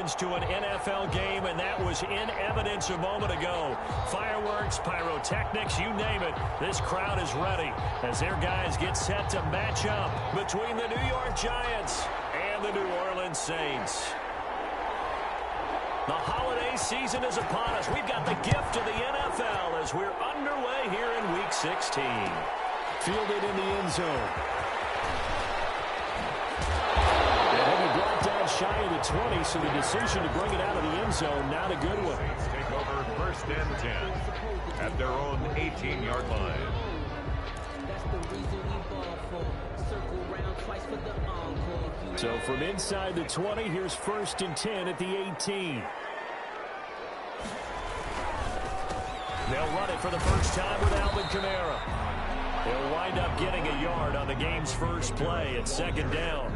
happens to an NFL game, and that was in evidence a moment ago. Fireworks, pyrotechnics, you name it. This crowd is ready as their guys get set to match up between the New York Giants and the New Orleans Saints. The holiday season is upon us. We've got the gift of the NFL as we're underway here in Week 16. Fielded in the end zone. And he brought down shy of the 20, so the decision to bring it out of the end zone, not a good one. Saints take over 1st and 10 at their own 18-yard line. So from inside the 20, here's 1st and 10 at the 18. They'll run it for the first time with Alvin Kamara. They'll wind up getting a yard on the game's first play at 2nd down.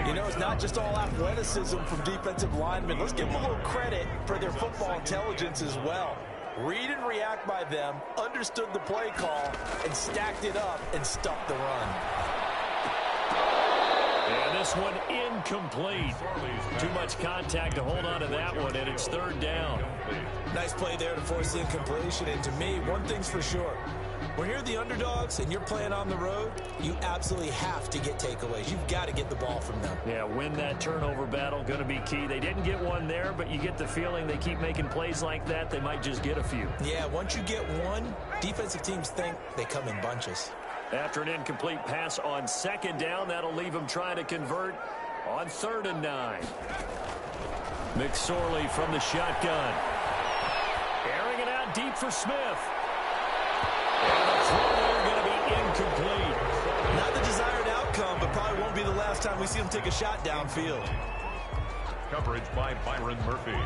You know, it's not just all athleticism from defensive linemen. Let's give them a little credit for their football intelligence as well. Read and react by them, understood the play call, and stacked it up and stuffed the run. And this one incomplete. Too much contact to hold on to that one, and it's 3rd down. Nice play there to force the incompletion. And to me, one thing's for sure. When you're the underdogs and you're playing on the road, you absolutely have to get takeaways. You've got to get the ball from them. Yeah, win that turnover battle, going to be key. They didn't get one there, but you get the feeling they keep making plays like that, they might just get a few. Yeah, once you get one, defensive teams think they come in bunches. After an incomplete pass on 2nd down, that'll leave them trying to convert on 3rd and 9. McSorley from the shotgun. Airing it out deep for Smith. And the throw there going to be incomplete. Not the desired outcome, but probably won't be the last time we see him take a shot downfield. Coverage by Byron Murphy.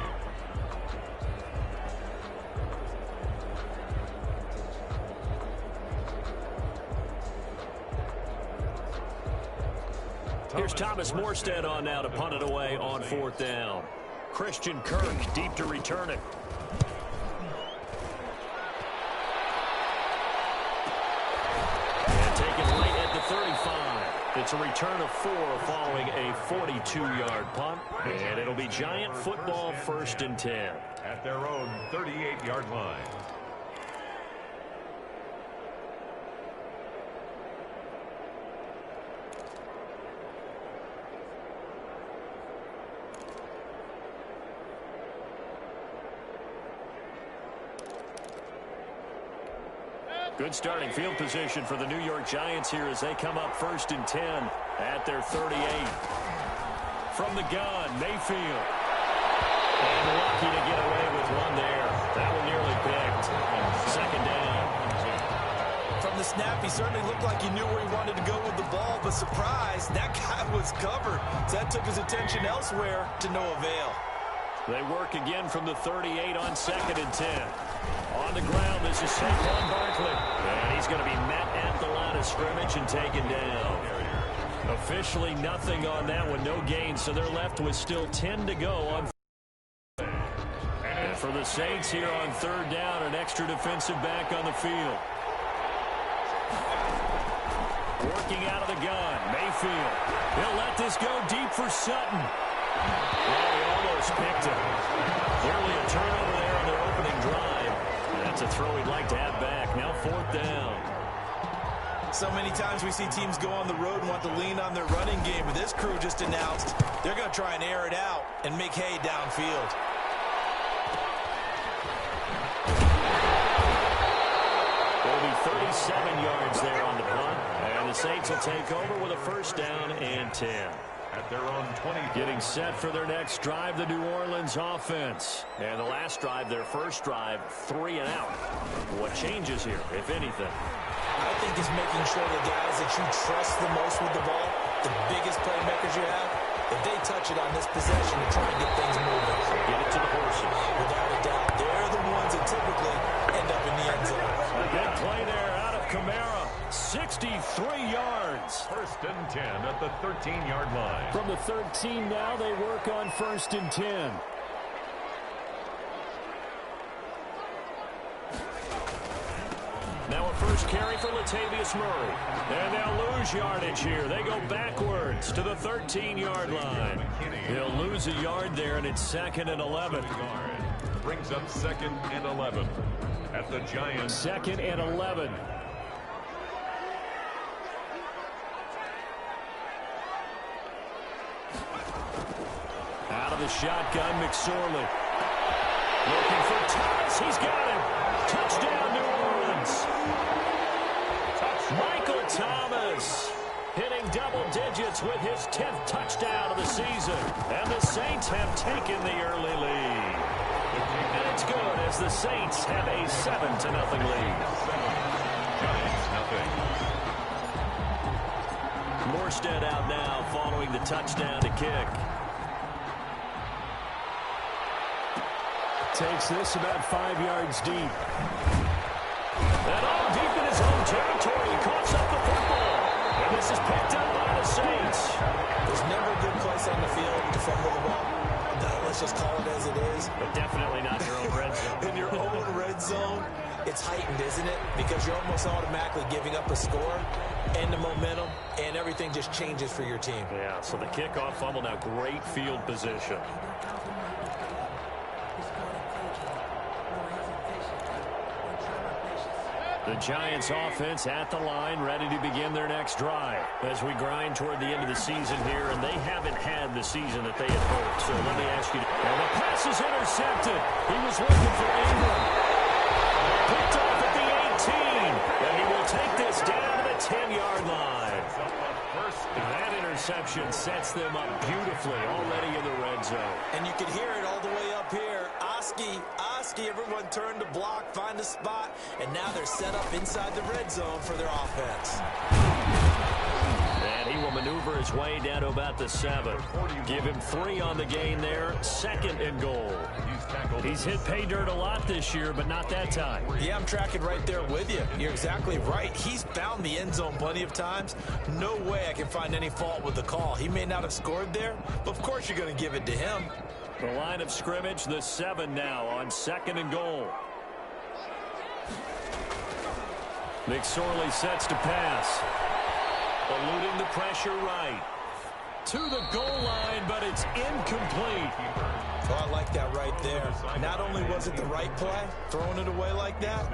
Here's Thomas Morstead on now to punt it away on 4th down. Christian Kirk deep to return it. And taken right at the 35. It's a return of 4 following a 42-yard punt. And it'll be Giant football 1st and 10. At their own 38-yard line. Good starting field position for the New York Giants here as they come up 1st and 10 at their 38. From the gun, Mayfield. And lucky to get away with one there. That one nearly picked. 2nd down. From the snap, he certainly looked like he knew where he wanted to go with the ball, but surprise, that guy was covered. So that took his attention elsewhere to no avail. They work again from the 38 on 2nd and 10. On the ground, this is Saquon Barkley. And he's going to be met at the line of scrimmage and taken down. Officially nothing on that one, no gain, so they're left with still 10 to go on. And for the Saints here on 3rd down, an extra defensive back on the field. Working out of the gun, Mayfield. He'll let this go deep for Sutton. Well, he almost picked him. Nearly a turnover there on their opening drive. That's a throw he'd like to have back. Now 4th down. So many times we see teams go on the road and want to lean on their running game, but this crew just announced they're going to try and air it out and make hay downfield. There'll be 37 yards there on the punt, and the Saints will take over with a 1st down and 10. At their own 20. Getting set for their next drive, the New Orleans offense. And the last drive, their first drive, 3 and out. What changes here, if anything? I think it's making sure the guys that you trust the most with the ball, the biggest playmakers you have, if they touch it on this possession to try and get things moving. Get it to the horses. Without a doubt, they're the ones that typically end up in the end zone. A big play there out of Kamara. 63 yards. 1st and 10 at the 13-yard line. From the 13 now, they work on 1st and 10. Now a first carry for Latavius Murray. And they'll lose yardage here. They go backwards to the 13-yard line. They'll lose a yard there, and it's 2nd and 11. Brings up 2nd and 11 at the Giants. 2nd and 11. Out of the shotgun, McSorley. Looking for Thomas. He's got him. Touchdown, New Orleans. Michael Thomas hitting double digits with his 10th touchdown of the season. And the Saints have taken the early lead. And it's good as the Saints have a 7-0 lead. Giants nothing. Morstead out now following the touchdown to kick. Takes this about 5 yards deep. And all deep in his own territory. He coughs up the football. And this is picked up by the Saints. There's never a good place on the field to fumble the ball. Let's just call it as it is. But definitely not your own red zone. In your own red zone, it's heightened, isn't it? Because you're almost automatically giving up a score and the momentum, and everything just changes for your team. Yeah, so the kickoff fumble, now great field position. The Giants offense at the line, ready to begin their next drive as we grind toward the end of the season here, and they haven't had the season that they had hoped. So let me ask you, and the pass is intercepted. He was looking for Ingram. Picked off at the 18, and he will take this down to the 10-yard line. And that interception sets them up beautifully already in the red zone. And you can hear it all the way up here. Oski, everyone turned to block, find a spot, and now they're set up inside the red zone for their offense. And he will maneuver his way down to about the 7. Give him 3 on the gain there. 2nd and goal. He's hit pay dirt a lot this year, but not that time. Yeah, I'm tracking right there with you. You're exactly right. He's found the end zone plenty of times. No way I can find any fault with the call. He may not have scored there, but of course you're going to give it to him. The line of scrimmage, the 7 now on 2nd and goal. McSorley sets to pass. Eluding the pressure right. To the goal line, but it's incomplete. Oh, I like that right there. Not only was it the right play, throwing it away like that,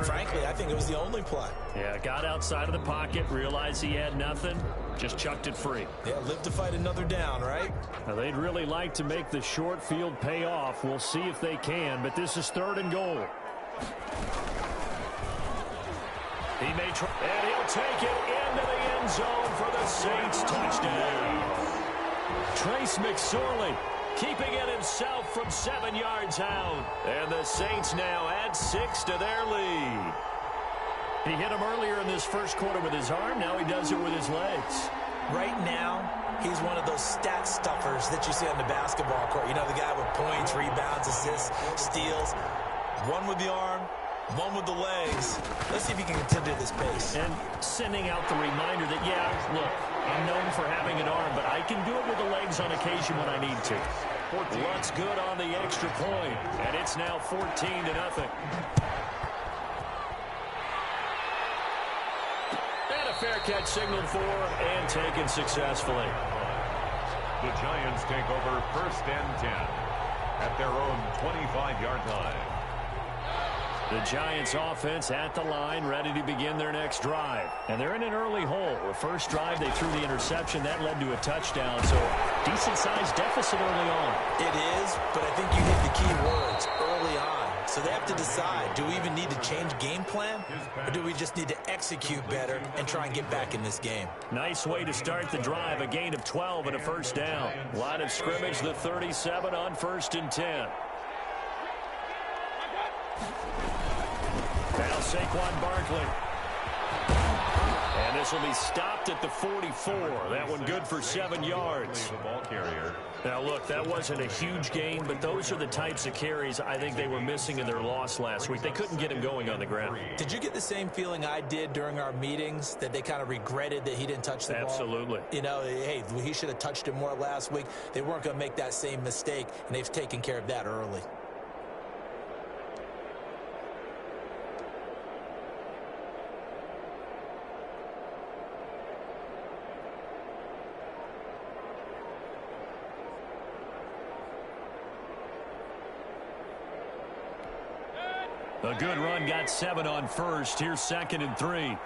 frankly, I think it was the only play. Yeah, got outside of the pocket, realized he had nothing, just chucked it free. Yeah, live to fight another down, right? Now, they'd really like to make the short field pay off. We'll see if they can, but this is 3rd and goal. He may try, and he'll take it into the end zone for the Saints touchdown. Trace McSorley keeping it himself from 7 yards out. And the Saints now add 6 to their lead. He hit him earlier in this first quarter with his arm. Now he does it with his legs. Right now, he's one of those stat stuffers that you see on the basketball court. You know, the guy with points, rebounds, assists, steals. One with the arm, one with the legs. Let's see if he can continue this pace. And sending out the reminder that, yeah, look, I'm known for having an arm, but I can do it with the legs on occasion when I need to. Looks good on the extra point, and it's now 14-0. And a fair catch signaled for and taken successfully. The Giants take over 1st and 10 at their own 25-yard line. The Giants offense at the line, ready to begin their next drive. And they're in an early hole. The first drive, they threw the interception. That led to a touchdown. So decent-sized deficit early on. It is, but I think you hit the key words, early on. So they have to decide, do we even need to change game plan? Or do we just need to execute better and try and get back in this game? Nice way to start the drive. A gain of 12 and a first down. Line of scrimmage, the 37 on 1st and 10. Now Saquon Barkley. And this will be stopped at the 44. That one good for 7 yards. Now, look, that wasn't a huge gain, but those are the types of carries I think they were missing in their loss last week. They couldn't get him going on the ground. Did you get the same feeling I did during our meetings, that they kind of regretted that he didn't touch the ball? Absolutely. You know, hey, he should have touched it more last week. They weren't going to make that same mistake, and they've taken care of that early. A good run, got 7 on first. Here's 2nd and 3.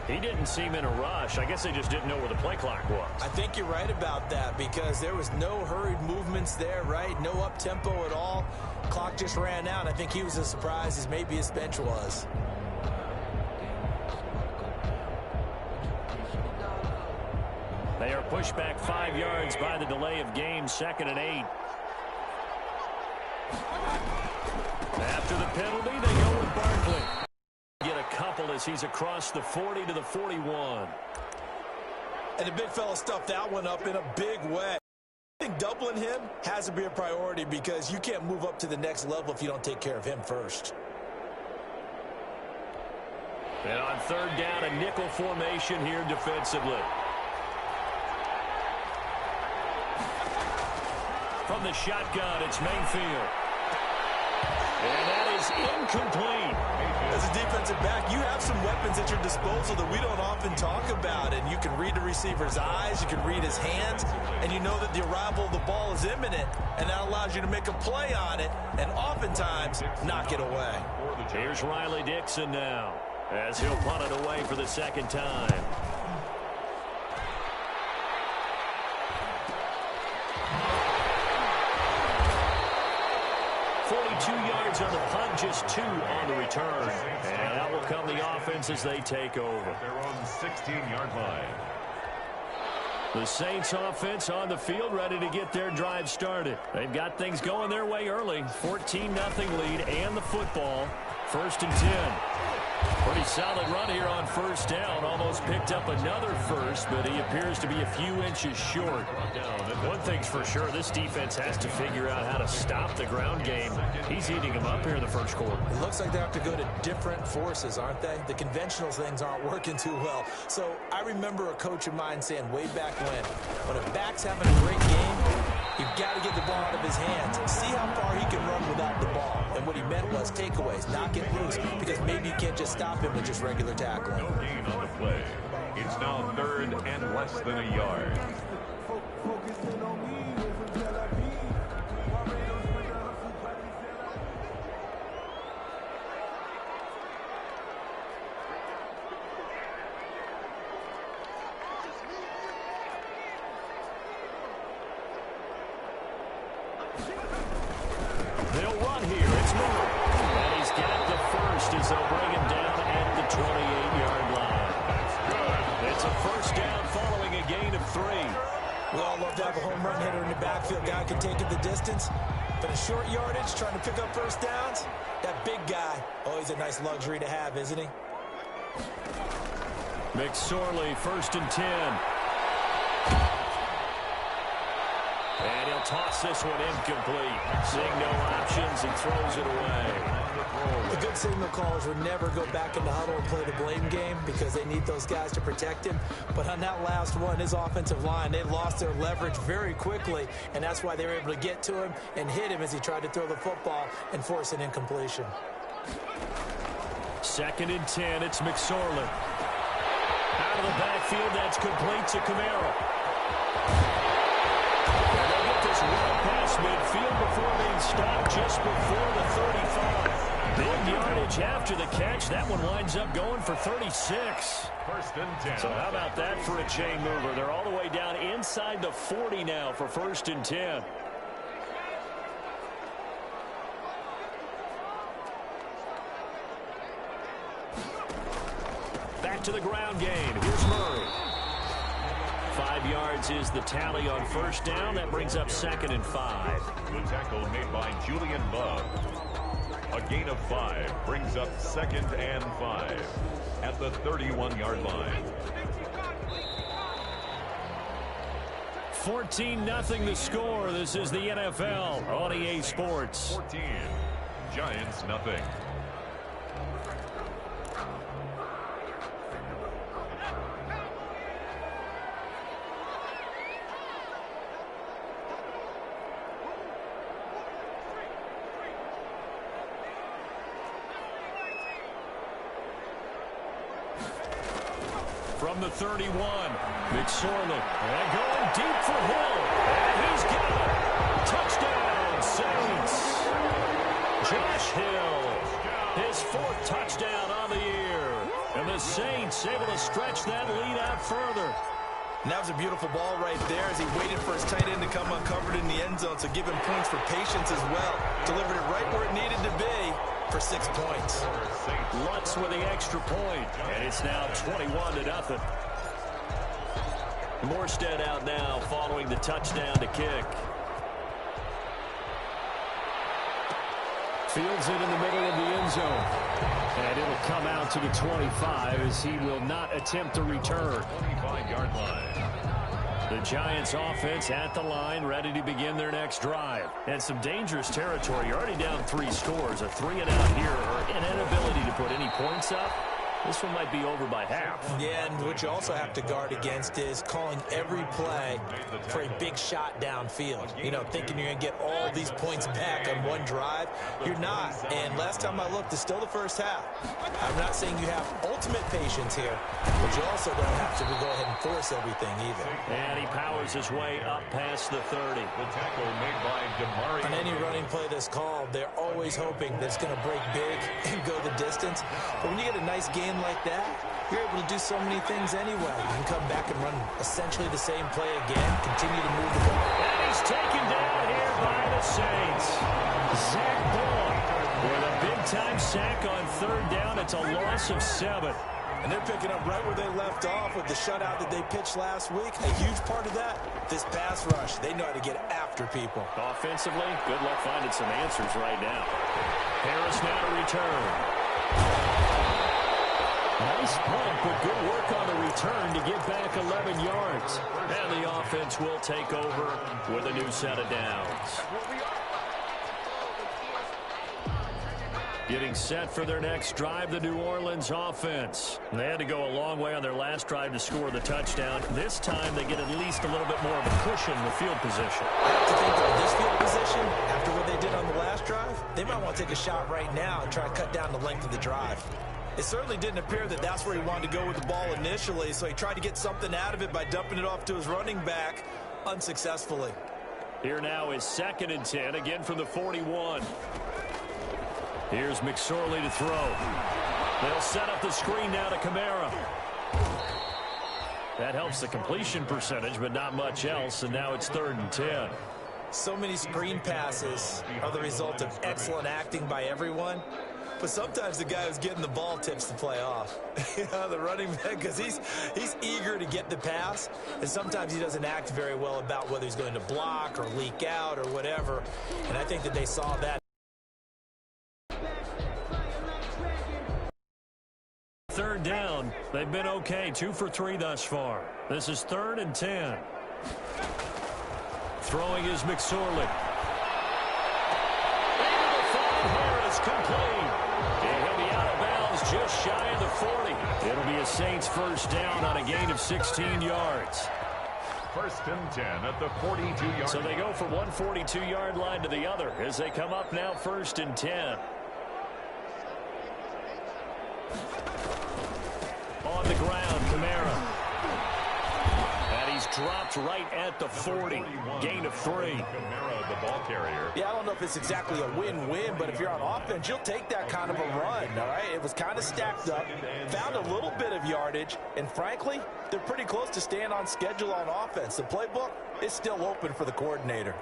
He didn't seem in a rush. I guess they just didn't know where the play clock was. I think you're right about that because there was no hurried movements there, right? No up-tempo at all. Clock just ran out. I think he was as surprised as maybe his bench was. They are pushed back 5 yards by the delay of game, 2nd and 8. After the penalty, they go with Barkley. Get a couple as he's across the 40 to the 41. And the big fella stuffed that one up in a big way. I think doubling him has to be a priority because you can't move up to the next level if you don't take care of him first. And on 3rd down, a nickel formation here defensively. From the shotgun, it's Mayfield. And that is incomplete. As a defensive back, you have some weapons at your disposal that we don't often talk about. And you can read the receiver's eyes, you can read his hands, and you know that the arrival of the ball is imminent. And that allows you to make a play on it and oftentimes knock it away. Here's Riley Dixon now as he'll punt it away for the 2nd time. 42 yards on the punt, just 2 on the return. And that will come the offense as they take over. Their own 16-yard line. The Saints offense on the field ready to get their drive started. They've got things going their way early. 14-0 lead and the football. 1st and 10. Pretty solid run here on 1st down. Almost picked up another first, but he appears to be a few inches short. One thing's for sure, this defense has to figure out how to stop the ground game. He's eating them up here in the 1st quarter. It looks like they have to go to different forces, aren't they? The conventional things aren't working too well. So I remember a coach of mine saying way back when a back's having a great game, you've got to get the ball out of his hands. See how far he can run without the ball. And what he meant was takeaways, not get loose, because maybe you can't just stop him with just regular tackling. No gain on the play. It's now 3rd and less than a yard. They'll run here. It's Murray. And he's got the first as they'll bring him down at the 28-yard line. It's a 1st down following a gain of 3. We all love to have a home run hitter in the backfield. Guy can take it the distance. But a short yardage, trying to pick up 1st downs, that big guy, always a nice luxury to have, isn't he? McSorley, 1st and 10. And he'll toss this one incomplete. Seeing no options, he throws it away. The good signal callers would never go back in the huddle and play the blame game because they need those guys to protect him. But on that last one, his offensive line, they lost their leverage very quickly, and that's why they were able to get to him and hit him as he tried to throw the football and force an incompletion. 2nd and 10, it's McSorley. Out of the backfield, that's complete to Kamara. Run past midfield before being stopped just before the 35. Big yardage after the catch. That one winds up going for 36. 1st and 10. So how about that for a chain mover? They're all the way down inside the 40 now for 1st and 10. Back to the ground game. Here's Murray. 5 yards is the tally on 1st down. That brings up 2nd and 5. The tackle made by Julian Love. A gain of 5 brings up 2nd and 5 at the 31-yard line. 14-0 the score. This is the NFL on EA Sports. 14. Giants nothing. From from the 31. McSorley. And going deep for Hill. And he's got it. Touchdown, Saints. Josh Hill. His 4th touchdown on the year. And the Saints able to stretch that lead out further. And that was a beautiful ball right there as he waited for his tight end to come uncovered in the end zone. So give him points for patience as well. Delivered it right where it needed to be for 6 points. Lutz with the extra point. And it's now 21-0. Morstead out now following the touchdown to kick. Fields it in the middle of the end zone. And it'll come out to the 25 as he will not attempt to return. 25-yard line. The Giants offense at the line, ready to begin their next drive. And some dangerous territory. You're already down 3 scores. A 3-and-out here or an inability to put any points up. This one might be over by half. Yeah, and what you also have to guard against is calling every play for a big shot downfield. You know, thinking you're going to get all these points back on one drive. You're not. And last time I looked, it's still the first half. I'm not saying you have ultimate patience here, but you also don't have to go ahead and force everything either. And he powers his way up past the 30. The tackle made by Damari. On any running play that's called, they're always hoping that it's going to break big and go the distance. But when you get a nice game like that, you're able to do so many things anyway. You can come back and run essentially the same play again, continue to move the ball. And he's taken down here by the Saints. Zach Boyd with a big-time sack on 3rd down. It's a loss of 7. And they're picking up right where they left off with the shutout that they pitched last week. A huge part of that, this pass rush. They know how to get after people. Offensively, good luck finding some answers right now. Harris now to return. Nice punt, but good work on the return to get back 11 yards. And the offense will take over with a new set of downs. Getting set for their next drive, the New Orleans offense. They had to go a long way on their last drive to score the touchdown. This time they get at least a little bit more of a cushion in the field position. I have to think that in this field position, after what they did on the last drive, they might want to take a shot right now and try to cut down the length of the drive. It certainly didn't appear that that's where he wanted to go with the ball initially, so he tried to get something out of it by dumping it off to his running back unsuccessfully. Here now is 2nd and 10, again from the 41. Here's McSorley to throw. They'll set up the screen now to Kamara. That helps the completion percentage, but not much else, and now it's 3rd and 10. So many screen passes are the result of excellent acting by everyone. But sometimes the guy who's getting the ball tips the play off. You know, the running back, because he's eager to get the pass, and sometimes he doesn't act very well about whether he's going to block or leak out or whatever. And I think that they saw that. 3rd down. They've been okay. 2 for 3 thus far. This is 3rd and 10. Throwing is McSorley. Able to find Harris complete. And he'll be out of bounds just shy of the 40. It'll be a Saints 1st down on a gain of 16 yards. 1st and 10 at the 42-yard line. So they go from one 42-yard line to the other as they come up now 1st and 10. On the ground, Kamara. And he's dropped right at the 40. Gain of 3. Kamara, the ball carrier. Yeah, I don't know if it's exactly a win-win, but if you're on offense, you'll take that kind of a run, all right? It was kind of stacked up, found a little bit of yardage, and frankly, they're pretty close to staying on schedule on offense. The playbook is still open for the coordinator.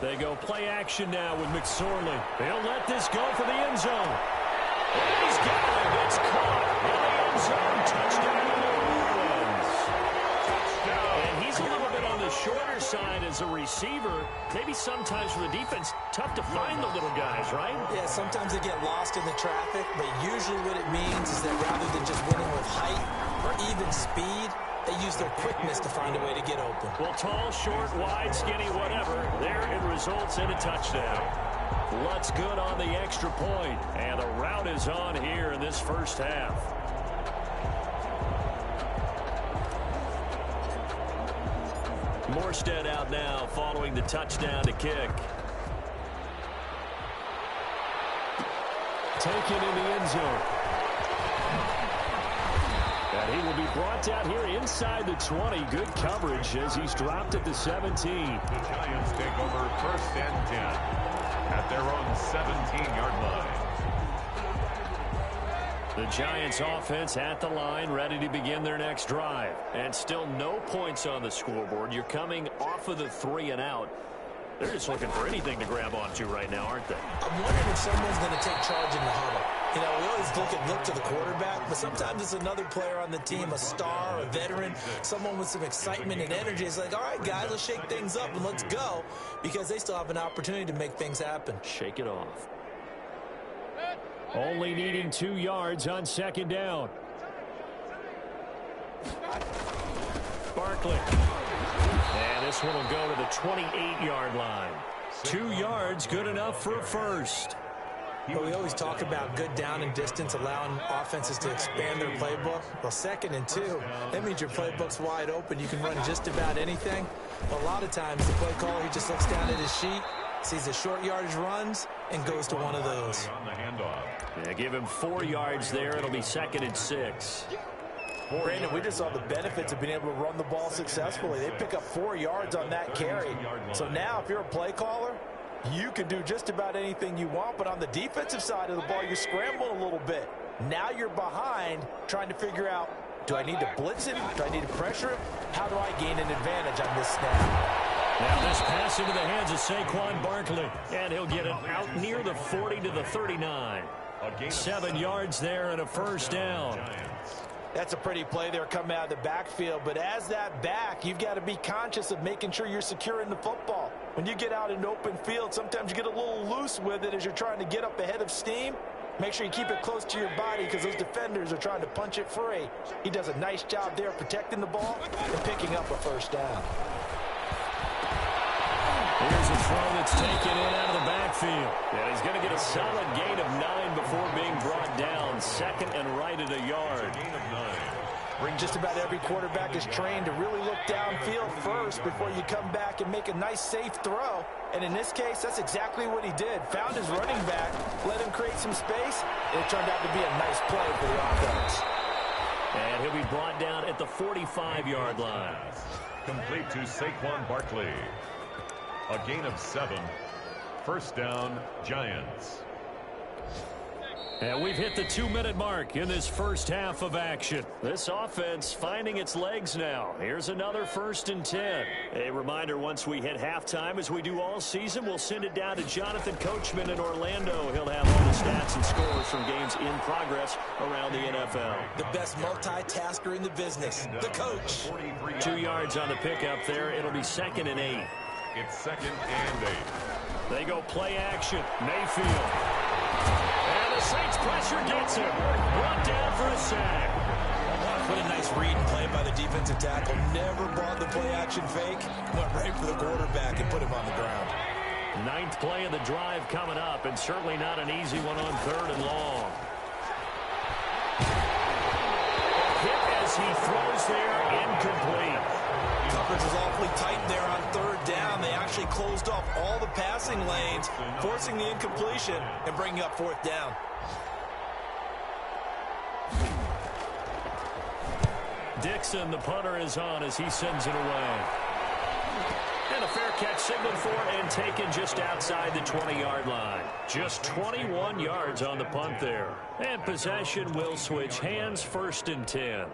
They go play action now with McSorley. They'll let this go for the end zone. And he's got it. It's caught in the end zone. Touchdown, New Orleans. And he's a little bit on the shorter side as a receiver. Maybe sometimes for the defense, tough to find the little guys, right? Yeah, sometimes they get lost in the traffic, but usually what it means is that rather than just winning with height or even speed, they use their quickness to find a way to get open. Well, tall, short, wide, skinny, whatever, there it results in a touchdown. Lutz good on the extra point, and the route is on here in this 1st half. Morstead out now following the touchdown to kick. Taken in the end zone. And he will be brought down here inside the 20. Good coverage as he's dropped at the 17. The Giants take over 1st and 10 at their own 17-yard line. The Giants offense at the line, ready to begin their next drive. And still no points on the scoreboard. You're coming off of the 3 and out. They're just looking for anything to grab onto right now, aren't they? I'm wondering if someone's going to take charge in the huddle. You know, we always look to the quarterback, but sometimes it's another player on the team, a star, a veteran, someone with some excitement and energy. It's like, all right, guys, let's shake things up and let's go, because they still have an opportunity to make things happen. Shake it off. Only needing 2 yards on 2nd down. Barkley. And this one will go to the 28-yard line. 2 yards, good enough for a first. But we always talk about good down and distance, allowing offenses to expand their playbook. Well, 2nd and 2, that means your playbook's wide open. You can run just about anything. But a lot of times, the play caller, he just looks down at his sheet, sees the short yardage runs, and goes to one of those. Yeah, give him 4 yards there. It'll be 2nd and 6. Brandon, we just saw the benefits of being able to run the ball successfully. They pick up 4 yards on that carry. So now, if you're a play caller, you can do just about anything you want. But on the defensive side of the ball, you're scrambling a little bit. Now you're behind, trying to figure out, do I need to blitz him? Do I need to pressure him? How do I gain an advantage on this snap? Now this pass into the hands of Saquon Barkley. And he'll get it out near the 40 to the 39. 7 yards there and a first down. That's a pretty play there coming out of the backfield. But as that back, you've got to be conscious of making sure you're securing the football. When you get out in open field, sometimes you get a little loose with it as you're trying to get up ahead of steam. Make sure you keep it close to your body because those defenders are trying to punch it free. He does a nice job there protecting the ball and picking up a first down. Here's a throw that's taken in out of the backfield. And he's going to get a solid gain of 9 before being brought down. 2nd and right at a yard. Just about every quarterback is trained to really look downfield first before you come back and make a nice, safe throw. And in this case, that's exactly what he did. Found his running back, let him create some space, and it turned out to be a nice play for the offense. And he'll be brought down at the 45-yard line. Complete to Saquon Barkley. A gain of 7. First down, Giants. And we've hit the 2-minute mark in this first half of action. This offense finding its legs now. Here's another 1st and 10. A reminder, once we hit halftime, as we do all season, we'll send it down to Jonathan Coachman in Orlando. He'll have all the stats and scores from games in progress around the NFL. The best multitasker in the business, the coach. 2 yards on the pickup there. It'll be 2nd and 8. It's 2nd and 8. They go play action. Mayfield. And the Saints pressure gets him. Brought down for a sack. What a nice read and play by the defensive tackle. Never brought the play action fake. Went right for the quarterback and put him on the ground. 9th play of the drive coming up, and certainly not an easy one on 3rd and long. Hit as he throws there, incomplete. Coverage is awfully tight there on 3rd down. They actually closed off all the passing lanes, forcing the incompletion and bringing up 4th down. Dixon, the punter, is on as he sends it away. And a fair catch signaled for and taken just outside the 20-yard line. Just 21 yards on the punt there. And possession will switch hands, 1st and 10.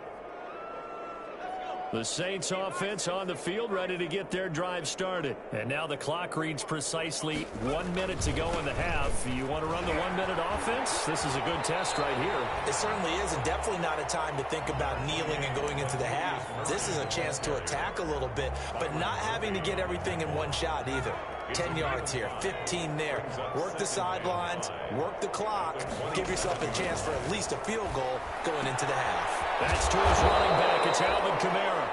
The Saints offense on the field, ready to get their drive started. And now the clock reads precisely 1 minute to go in the half. You want to run the 1-minute offense? This is a good test right here. It certainly is, and definitely not a time to think about kneeling and going into the half. This is a chance to attack a little bit, but not having to get everything in one shot either. 10 yards here, 15 there. Work the sidelines, work the clock, give yourself a chance for at least a field goal going into the half. That's to his running back. It's Alvin Kamara.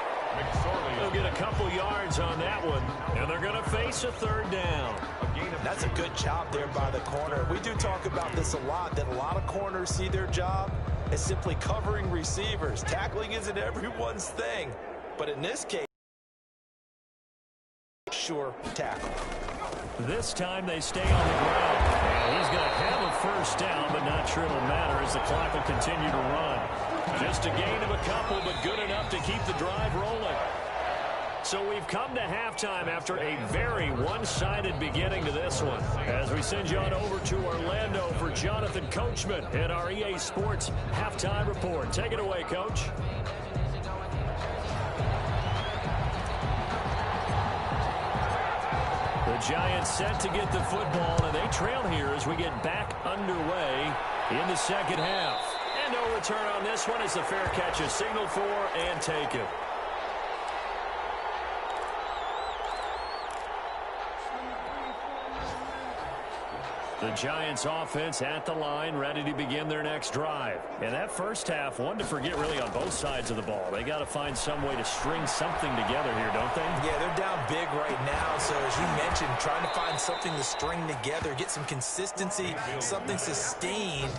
He'll get a couple yards on that one, and they're going to face a 3rd down. That's a good job there by the corner. We do talk about this a lot, that a lot of corners see their job as simply covering receivers. Tackling isn't everyone's thing, but in this case, sure tackle. This time they stay on the ground. He's going to have a first down, but not sure it'll matter as the clock will continue to run. Just a gain of a couple, but good enough to keep the drive rolling. So we've come to halftime after a very one-sided beginning to this one. As we send you on over to Orlando for Jonathan Coachman in our EA Sports Halftime Report. Take it away, Coach. The Giants set to get the football, and they trail here as we get back underway in the second half. And no return on this one as the fair catch is signaled for and taken. The Giants offense at the line, ready to begin their next drive. And that first half, one to forget really on both sides of the ball. They got to find some way to string something together here, don't they? Yeah, they're down big right now. So as you mentioned, trying to find something to string together, get some consistency, something sustained,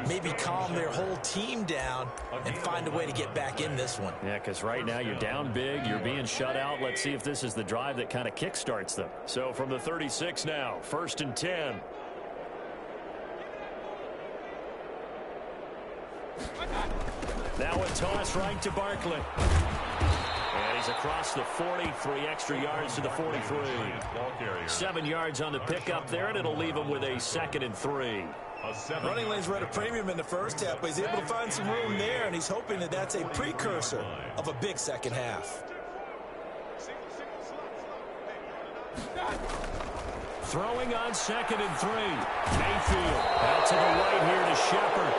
maybe calm their whole team down and find a way to get back in this one. Yeah, because right now you're down big, you're being shut out. Let's see if this is the drive that kind of kickstarts them. So from the 36 now, 1st and 10. Now a toss right to Barkley. And he's across the 40, 3 extra yards to the 43. 7 yards on the pickup there, and it'll leave him with a 2nd and 3. Running lanes were at a premium in the first half, but he's able to find some room there, and he's hoping that that's a precursor of a big second half. Throwing on 2nd and 3. Mayfield out to the right here to Shepard.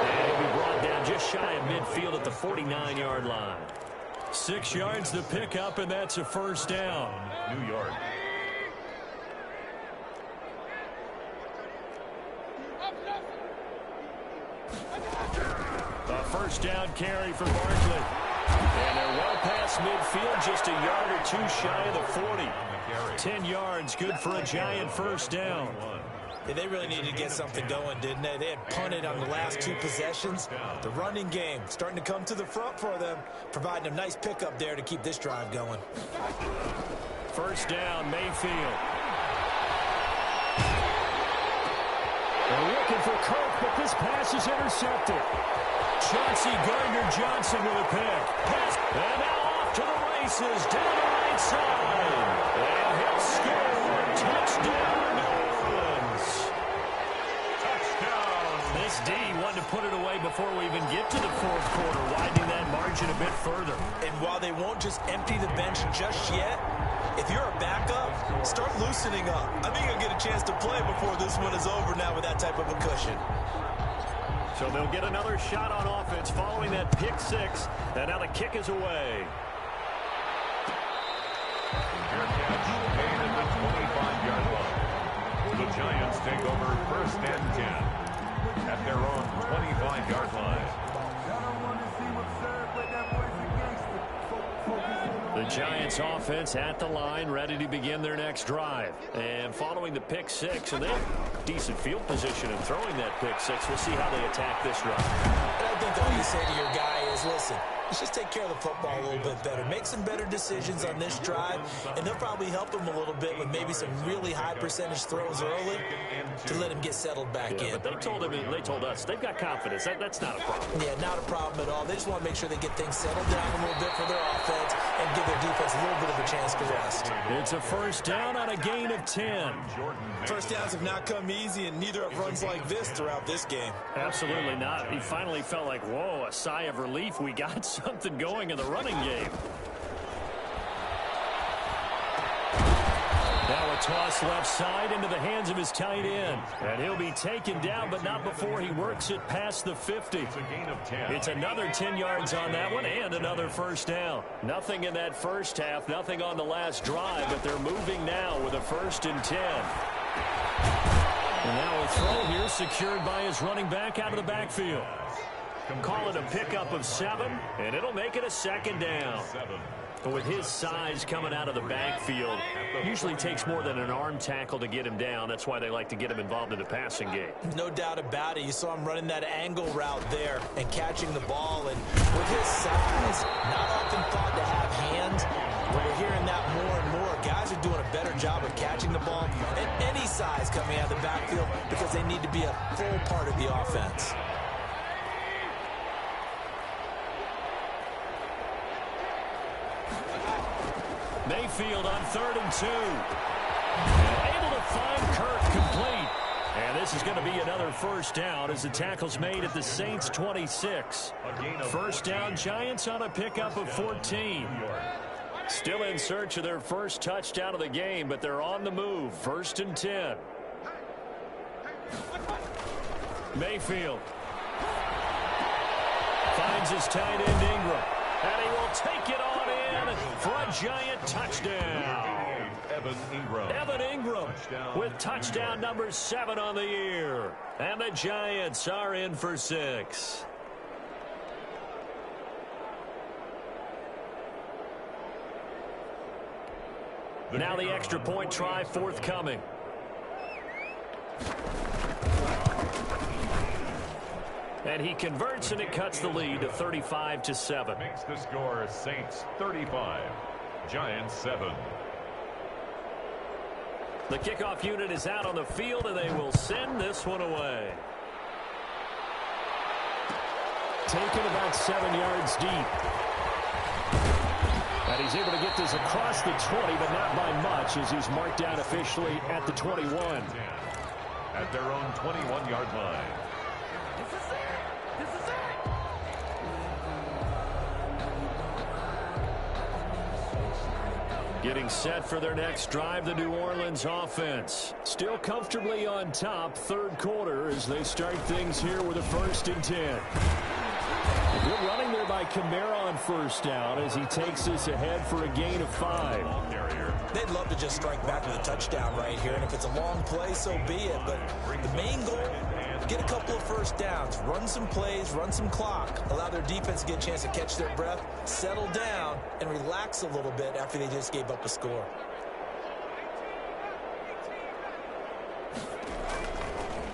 And he'll be brought down just shy of midfield at the 49-yard line. 6 yards to pick up, and that's a first down. New York. A first down carry for Barkley. And they're well past midfield, just a yard or two shy of the 40. 10 yards, good for a Giant first down. Yeah, they really needed to get something going, didn't they? They had punted on the last 2 possessions. The running game starting to come to the front for them, providing a nice pickup there to keep this drive going. First down, Mayfield. They're looking for Kirk, but this pass is intercepted. Chauncey Gardner-Johnson with a pick. Pass. And now off to the races, down the right side. And he'll score. Touchdown, New Orleans. Touchdown. This D wanted to put it away before we even get to the 4th quarter, widening that margin a bit further. And while they won't just empty the bench just yet, if you're a backup, start loosening up. I think you'll get a chance to play before this one is over now with that type of a cushion. So they'll get another shot on offense following that pick 6. And now the kick is away. Fair catch made at the 25-yard line. The Giants take over 1st and 10 at their own 25-yard line. The Giants offense at the line, ready to begin their next drive. And following the pick 6, and they have decent field position in throwing that pick 6. We'll see how they attack this drive. And I think all you say to your guy is, listen, let's just take care of the football a little bit better. Make some better decisions on this drive, and they'll probably help him a little bit with maybe some really high percentage throws early to let him get settled back in. But they told him, and they told us, they've got confidence. That's not a problem. Yeah, not a problem at all. They just want to make sure they get things settled down a little bit for their offense and give their defense a little bit of a chance to rest. It's a first down on a gain of 10. First downs have not come easy, and neither have runs like this throughout this game. Absolutely not. He finally felt like, whoa, a sigh of relief. We got something going in the running game. Now a toss left side into the hands of his tight end. And he'll be taken down, but not before he works it past the 50. It's a gain of 10. It's another 10 yards on that one and another first down. Nothing in that first half, nothing on the last drive, but they're moving now with a 1st and 10. And now a throw here secured by his running back out of the backfield. Call it a pickup of 7, and it'll make it a 2nd down. But with his size coming out of the backfield, usually takes more than an arm tackle to get him down. That's why they like to get him involved in the passing game. No doubt about it. You saw him running that angle route there and catching the ball. And with his size, not often thought to have hands. We're hearing that more and more. Guys are doing a better job of catching the ball at any size. size coming out of the backfield because they need to be a full part of the offense. Mayfield on 3rd and 2. And able to find Kirk complete. And this is going to be another first down as the tackle's made at the Saints' 26. First down, Giants on a pickup of 14. Still in search of their first touchdown of the game, but they're on the move. 1st and 10. Mayfield finds his tight end Ingram. And he will take it on in for a Giant touchdown. Evan Ingram with touchdown number 7 on the year. And the Giants are in for 6. Now the extra point try forthcoming. And he converts, and it cuts the lead to 35-7. Makes the score Saints 35, Giants 7. The kickoff unit is out on the field, and they will send this one away. Taken about 7 yards deep. And he's able to get this across the 20, but not by much, as he's marked down officially at the 21. At their own 21-yard line. Getting set for their next drive, the New Orleans offense. Still comfortably on top, 3rd quarter, as they start things here with a 1st and 10. Good running there by Kamara on 1st down as he takes this ahead for a gain of 5. They'd love to just strike back with a touchdown right here, and if it's a long play, so be it. But the main goal, get a couple of first downs, run some plays, run some clock, allow their defense to get a chance to catch their breath, settle down, and relax a little bit after they just gave up a score.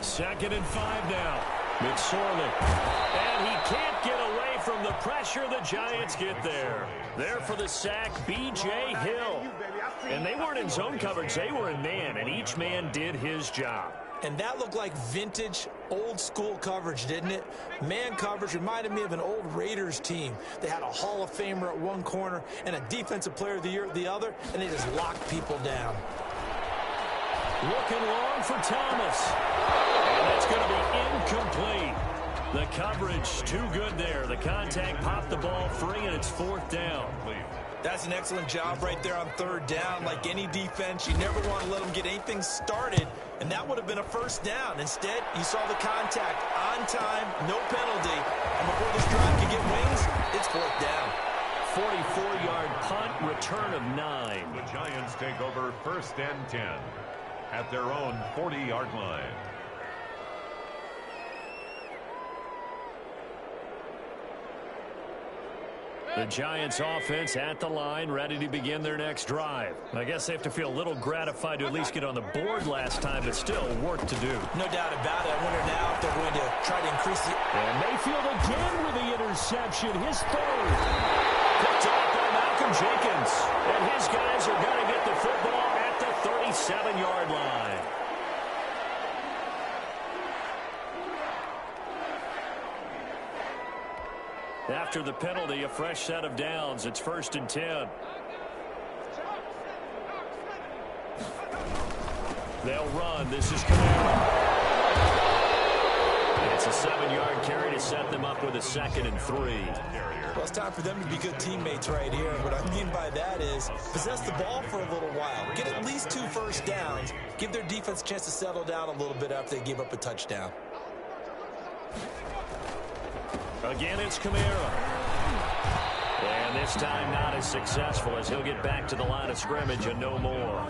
Second and 5 now. McSorley. And he can't get away from the pressure. The Giants get there. There for the sack, B.J. Hill. And they weren't in zone coverage. They were in man, and each man did his job. And that looked like vintage, old-school coverage, didn't it? Man coverage reminded me of an old Raiders team. They had a Hall of Famer at one corner and a Defensive Player of the Year at the other, and they just locked people down. Looking long for Thomas. And that's going to be incomplete. The coverage too good there. The contact popped the ball free, and it's 4th down. That's an excellent job right there on 3rd down. Like any defense, you never want to let them get anything started, and that would have been a first down. Instead, you saw the contact on time, no penalty, and before this drive could get wings, it's 4th down. 44-yard punt, return of 9. The Giants take over 1st and 10 at their own 40-yard line. The Giants offense at the line, ready to begin their next drive. I guess they have to feel a little gratified to at least get on the board last time, but still work to do. No doubt about it. I wonder now if they're going to try to increase the... And Mayfield again with the interception, his 3rd. Picked up by Malcolm Jenkins. And his guys are going to get the football at the 37-yard line. After the penalty, a fresh set of downs. It's 1st and 10. They'll run. This is Kamara. And it's a 7-yard carry to set them up with a 2nd and 3. Well, it's time for them to be good teammates right here. What I mean by that is possess the ball for a little while. Get at least 2 first downs. Give their defense a chance to settle down a little bit after they give up a touchdown. Again, it's Kamara. And this time not as successful as he'll get back to the line of scrimmage and no more.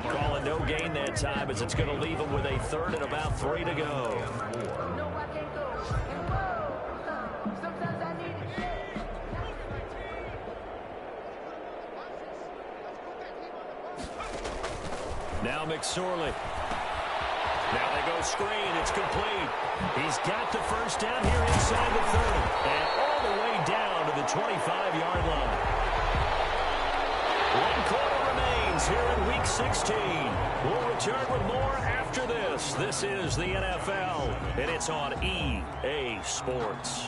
Calling no gain that time as it's going to leave him with a 3rd and about 3 to go. Now McSorley. Now they go screen. It's complete. He's got the first down here inside the 30. And all the way down to the 25-yard line. 1 quarter remains. things here in Week 16. We'll return with more after this. This is the NFL, and it's on EA Sports.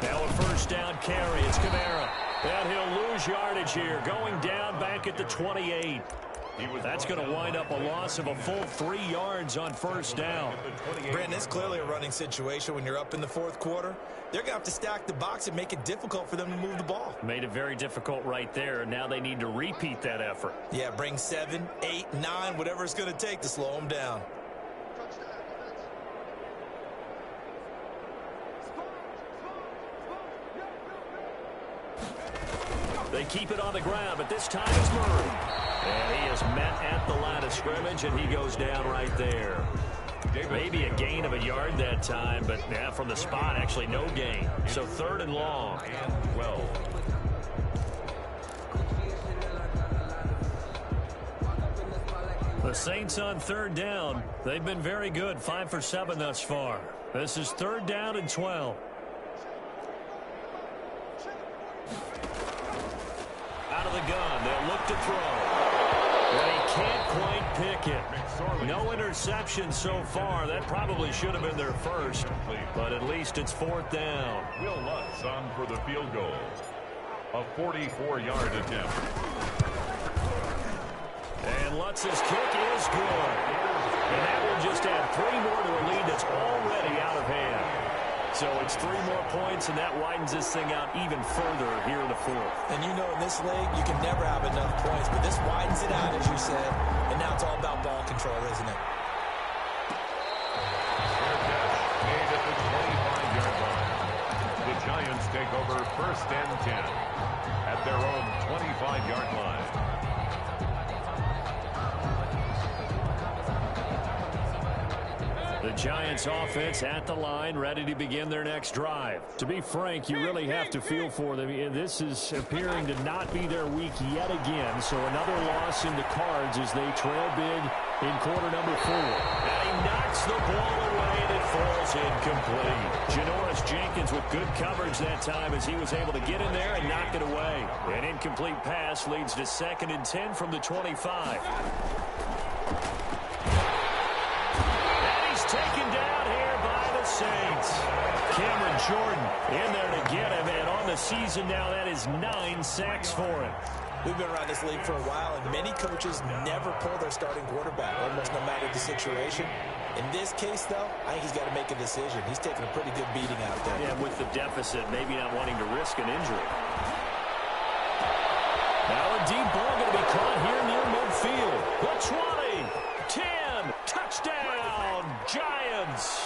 Now a first down carry. It's Kamara. And he'll lose yardage here, going down back at the 28. That's going to wind up a loss of a full 3 yards on first down. Brandon, it's clearly a running situation when you're up in the fourth quarter. They're going to have to stack the box and make it difficult for them to move the ball. Made it very difficult right there. Now they need to repeat that effort. Yeah, bring 7, 8, 9, whatever it's going to take to slow them down. They keep it on the ground, but this time it's Murray. And he is met at the line of scrimmage, and he goes down right there. Maybe a gain of a yard that time, but yeah, from the spot, actually no gain. So 3rd and long. And 12. The Saints on 3rd down. They've been very good, 5 for 7 thus far. This is 3rd down and 12. Out of the gun, they'll look to throw. But he can't quite pick it. No interception so far. That probably should have been their first, but at least it's 4th down. Will Lutz on for the field goal. A 44-yard attempt. And Lutz's kick is good. And that will just add 3 more to a lead that's already out of hand. So it's 3 more points, and that widens this thing out even further here in the 4th. And you know, in this league, you can never have enough points, but this widens it out, as you said, and now it's all about ball control, isn't it? Fair catch made at the 25-yard line. The Giants take over 1st and 10 at their own 25-yard line. The Giants offense at the line, ready to begin their next drive. To be frank, you really have to feel for them. This is appearing to not be their week yet again, so another loss in the cards as they trail big in quarter number 4. And he knocks the ball away, and it falls incomplete. Janoris Jenkins with good coverage that time as he was able to get in there and knock it away. An incomplete pass leads to 2nd and 10 from the 25. Taken down here by the Saints. Cameron Jordan in there to get him, and on the season now, that is 9 sacks for him. We've been around this league for a while, and many coaches never pull their starting quarterback, almost no matter the situation. In this case, though, I think he's got to make a decision. He's taking a pretty good beating out there. Yeah, with the deficit, maybe not wanting to risk an injury. Now a deep ball going to be caught here near midfield. The 20, 10, touchdown, Giants.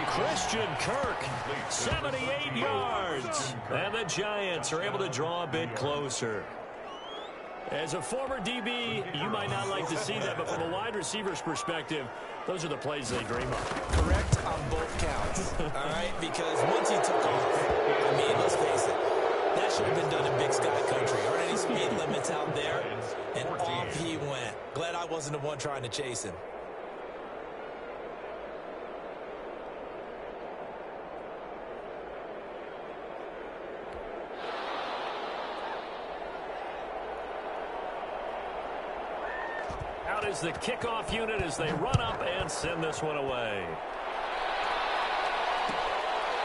Christian Kirk, 78 yards. And the Giants are able to draw a bit closer. As a former DB, you might not like to see that, but from a wide receiver's perspective, those are the plays they dream of. Correct on both counts, all right? Because once he took off, I mean, let's face it, that should have been done in Big Sky Country. Already speed limits out there, and off he went. Glad I wasn't the one trying to chase him. Out is the kickoff unit as they run up and send this one away.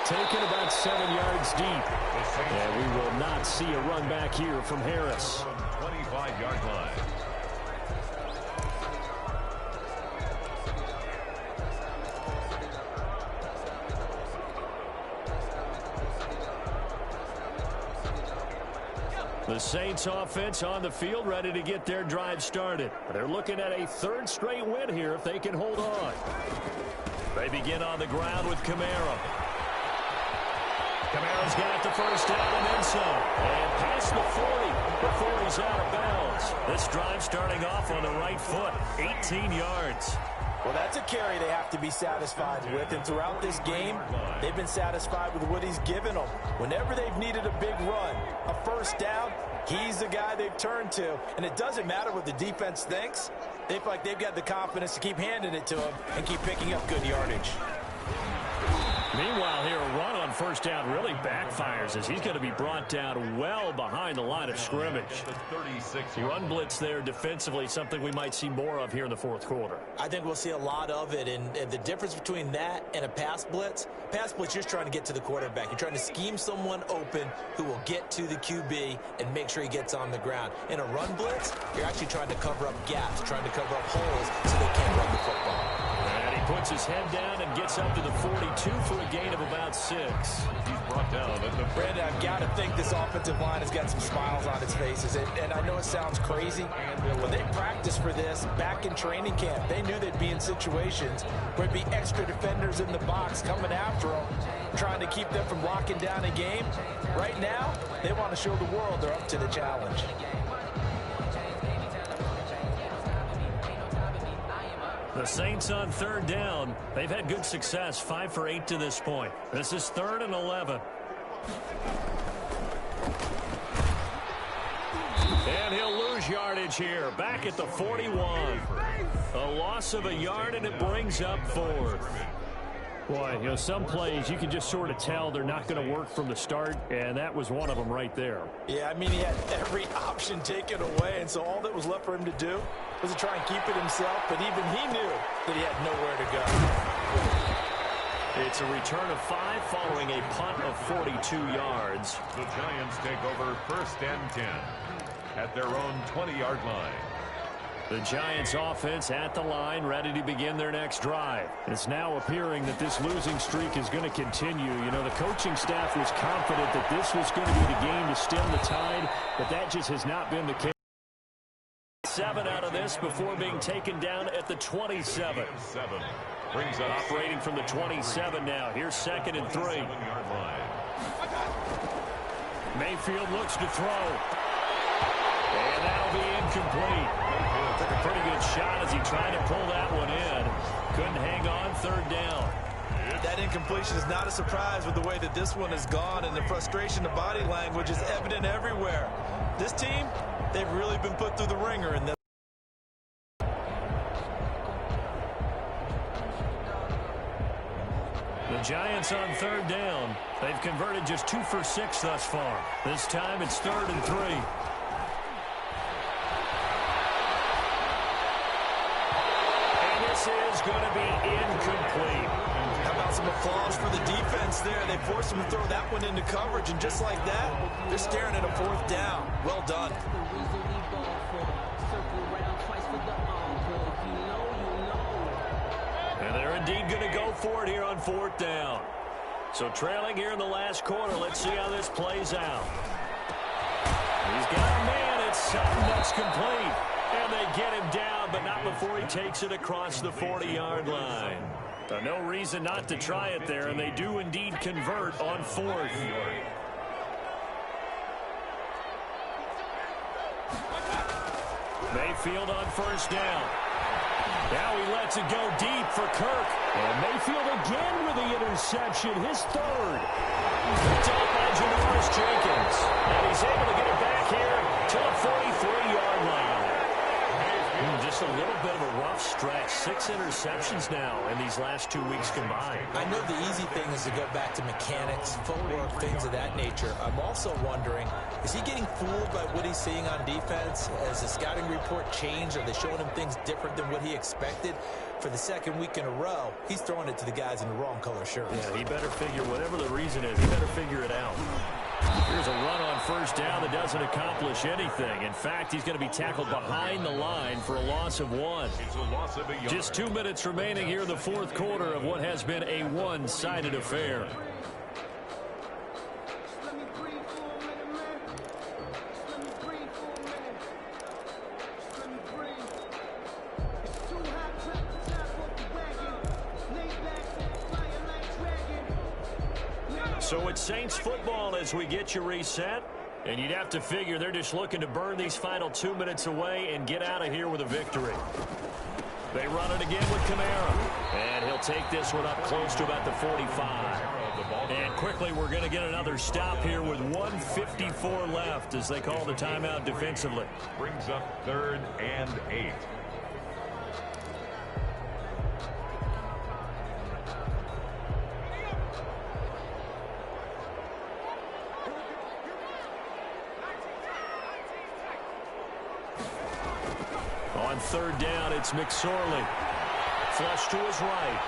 Taken about 7 yards deep. And we will not see a run back here from Harris. 25-yard line. The Saints offense on the field ready to get their drive started. They're looking at a third straight win here if they can hold on. They begin on the ground with Kamara. Kamara's got the first down and then some. And past the 40 before he's out of bounds. This drive starting off on the right foot, 18 yards. Well, that's a carry they have to be satisfied with, and throughout this game, they've been satisfied with what he's given them. Whenever they've needed a big run, a first down, he's the guy they've turned to, and it doesn't matter what the defense thinks. They feel like they've got the confidence to keep handing it to him and keep picking up good yardage. Meanwhile, here, a run on first down really backfires as he's going to be brought down well behind the line of scrimmage. Run blitz there defensively, something we might see more of here in the fourth quarter. I think we'll see a lot of it, and the difference between that and a pass blitz, you're just trying to get to the quarterback. You're trying to scheme someone open who will get to the QB and make sure he gets on the ground. In a run blitz, you're actually trying to cover up gaps, trying to cover up holes so they can't run the football. And he puts his head down and gets up to the 42 for a gain of about 6. He's brought down at the Brandon, I've got to think this offensive line has got some smiles on its faces. And I know it sounds crazy, but they practiced for this back in training camp. They knew they'd be in situations where there'd be extra defenders in the box coming after them, trying to keep them from locking down a game. Right now, they want to show the world they're up to the challenge. The Saints on third down. They've had good success, 5 for 8 to this point. This is 3rd and 11. And he'll lose yardage here. Back at the 41. A loss of a yard, and it brings up 4th. Boy, some plays you can just sort of tell they're not going to work from the start, and that was one of them right there. Yeah, I mean, he had every option taken away, and so all that was left for him to do was to try and keep it himself, but even he knew that he had nowhere to go. It's a return of 5 following a punt of 42 yards. The Giants take over 1st and 10 at their own 20-yard line. The Giants offense at the line, ready to begin their next drive. It's now appearing that this losing streak is going to continue. The coaching staff was confident that this was going to be the game to stem the tide, but that just has not been the case. 7 out of this before being taken down at the 27. Brings us operating from the 27 now. Here's 2nd and 3. Mayfield looks to throw. And that'll be incomplete. Took a pretty good shot as he tried to pull that one in. Couldn't hang on, 3rd down. That incompletion is not a surprise with the way that this one has gone, and the frustration, the body language is evident everywhere. This team, they've really been put through the ringer in this. The Giants on 3rd down. They've converted just 2 for 6 thus far. This time it's 3rd and 3. Is going to be incomplete. How about some applause for the defense there? They forced him to throw that one into coverage, and just like that, they're staring at a 4th down. Well done. And they're indeed going to go for it here on 4th down. So trailing here in the last quarter, let's see how this plays out. He's got a man. It's Sutton that's complete. And they get him down, but not before he takes it across the 40-yard line. No reason not to try it there, and they do indeed convert on 4th. Mayfield on 1st down. Now he lets it go deep for Kirk. And Mayfield again with the interception, his 3rd. Picked up by Janoris Jenkins. And he's able to get it back here to the 43-yard line. Just a little bit of a rough stretch. 6 interceptions now in these last 2 weeks combined. I know the easy thing is to go back to mechanics, footwork, things of that nature. I'm also wondering, is he getting fooled by what he's seeing on defense? Has the scouting report changed? Are they showing him things different than what he expected? For the 2nd week in a row, he's throwing it to the guys in the wrong color shirts. Yeah, he better figure, whatever the reason is, he better figure it out. Here's a run on 1st down that doesn't accomplish anything. In fact, he's going to be tackled behind the line for a loss of 1. Just 2 minutes remaining here in the 4th quarter of what has been a one-sided affair. So it's Saints football as we get you reset. And you'd have to figure they're just looking to burn these final 2 minutes away and get out of here with a victory. They run it again with Kamara. And he'll take this one up close to about the 45. And quickly we're going to get another stop here with 1:54 left as they call the timeout defensively. Brings up 3rd and 8. On 3rd down, it's McSorley. Flush to his right.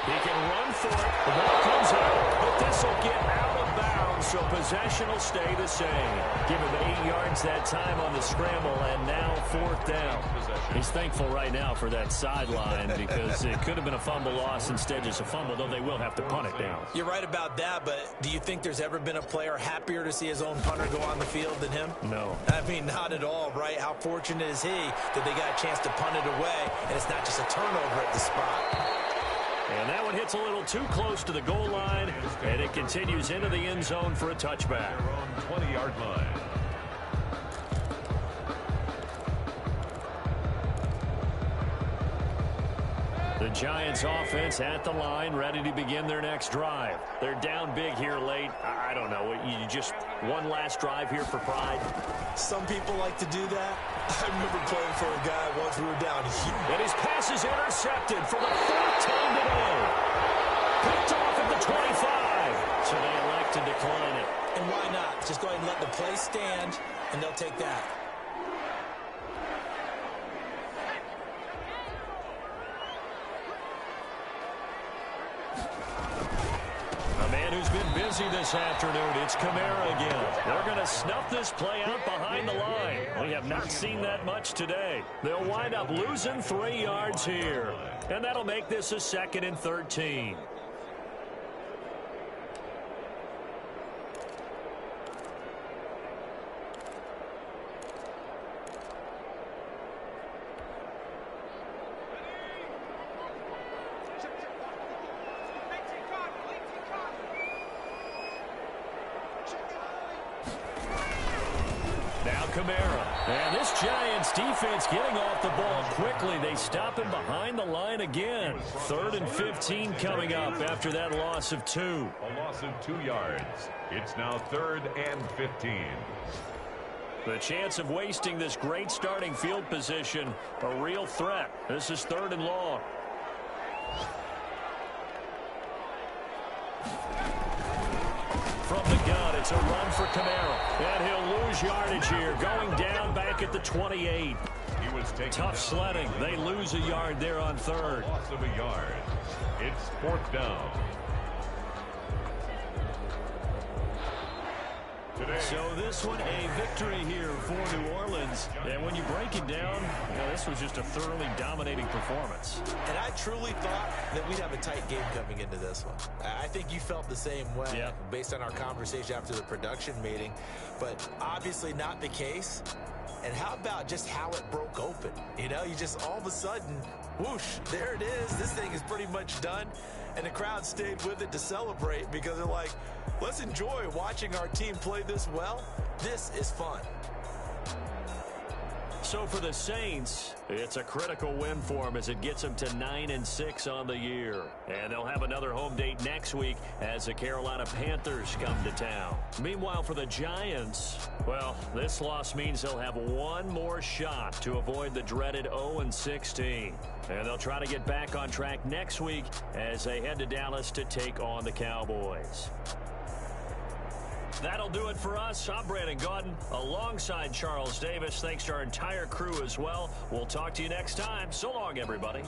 He can run for it. The ball comes out, but this will get out of bounds, so possession will stay the same. Give him 8 yards that time on the scramble, and now 4th down. He's thankful right now for that sideline because it could have been a fumble loss, instead just a fumble, though they will have to punt it down. You're right about that, but do you think there's ever been a player happier to see his own punter go on the field than him? No. I mean, not at all, right? How fortunate is he that they got a chance to punt it away, and it's not just a turnover at the spot. And that one hits a little too close to the goal line, and it continues into the end zone for a touchback. 20-yard line. The Giants offense at the line, ready to begin their next drive. They're down big here late. I don't know. You just one last drive here for pride. Some people like to do that. I remember playing for a guy once we were down here. And his pass is intercepted for the 4th time today. Picked off at the 25. So they elect to decline it. And why not? Just go ahead and let the play stand, and they'll take that. A man who's been busy this afternoon, it's Kamara again. They're going to snuff this play out behind the line. We have not seen that much today. They'll wind up losing 3 yards here. And that'll make this a 2nd and 13. Kamara. And this Giants defense getting off the ball quickly. They stop him behind the line again. 3rd and 15 coming up after that loss of 2. A loss of 2 yards. It's now 3rd and 15. The chance of wasting this great starting field position, a real threat. This is 3rd and long. From the gun, it's a run for Kamara. And he'll lose yardage here, going down back at the 28. He was taking tough sledding. They lose a yard there on 3rd. Loss of a yard. It's 4th down. So this one a victory here for New Orleans. And when you break it down, this was just a thoroughly dominating performance. And I truly thought that we'd have a tight game coming into this one. I think you felt the same way based on our conversation after the production meeting. But obviously not the case. And how about just how it broke open? You just all of a sudden, whoosh, there it is. This thing is pretty much done. And the crowd stayed with it to celebrate because they're like, let's enjoy watching our team play this well. This is fun. So for the Saints, it's a critical win for them as it gets them to 9-6 on the year. And they'll have another home date next week as the Carolina Panthers come to town. Meanwhile, for the Giants, well, this loss means they'll have one more shot to avoid the dreaded 0-16. And they'll try to get back on track next week as they head to Dallas to take on the Cowboys. That'll do it for us. I'm Brandon Gaudin alongside Charles Davis. Thanks to our entire crew as well. We'll talk to you next time. So long, everybody.